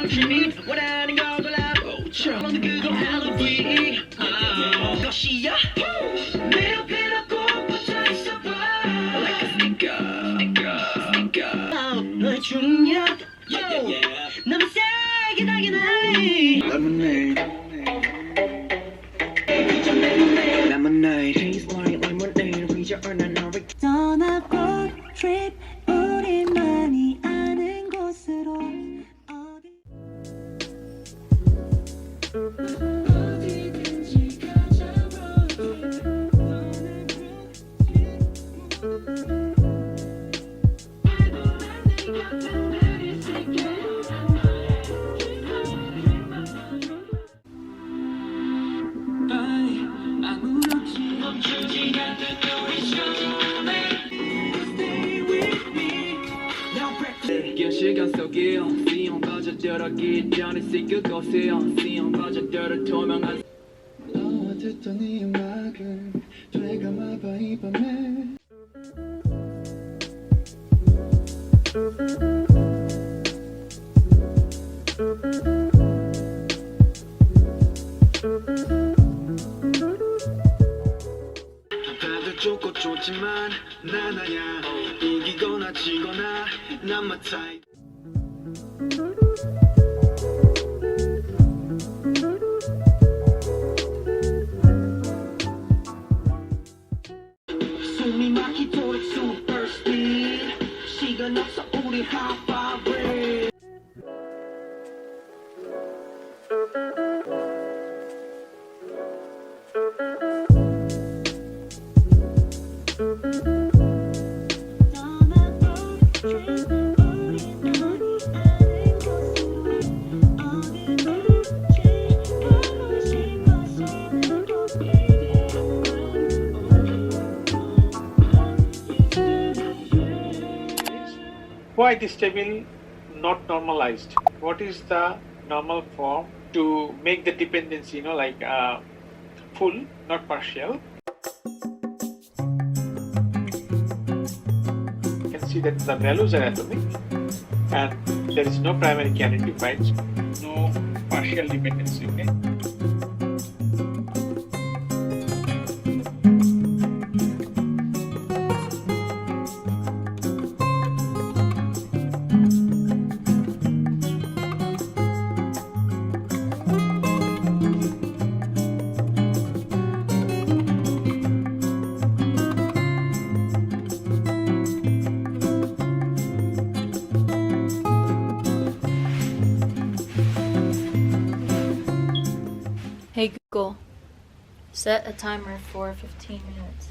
중인 원하는 거 골라보죠 넌 그거 할로윈 것이야 내 옆에 꼭 붙어있어봐 Like a sneaker 너의 중력 너무 세게 나게 날리 Lemonade Lemonade Taste like lemonade Reach your earn and I'll 떠나고 trip 우리만이 아는 곳으로 어디든지 가자고 아무렇지 멈추지 않는 너의 시간에 Stay with me Now breakfast 긴 시간 속에 시험 빠져들어기 전에 시 그곳에 시험 빠져들어 투명한 너와 듣던 이 음악을 되감아봐 이 밤에 다들 좋고 좋지만 난 아냐 이기거나 지거나 난 my type 숨이 막히도록 super speed 시간 없어 우리 high vibrate 떠나고 trip 우리만이 아는 곳으로 어디든지 가고 싶어서는 꼭 Why this table not normalized? What is the normal form to make the dependency, like full, not partial? You can see that the values are atomic and there is no primary key identified, no partial dependency. Okay? Hey Google, set a timer for 15 minutes.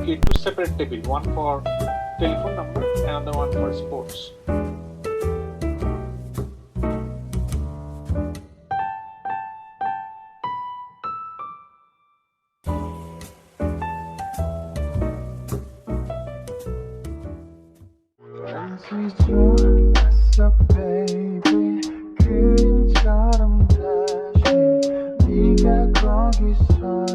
Two separate tables, one for telephone number, another one for sports. 있어 baby 그림처럼 다시 네가 거기 서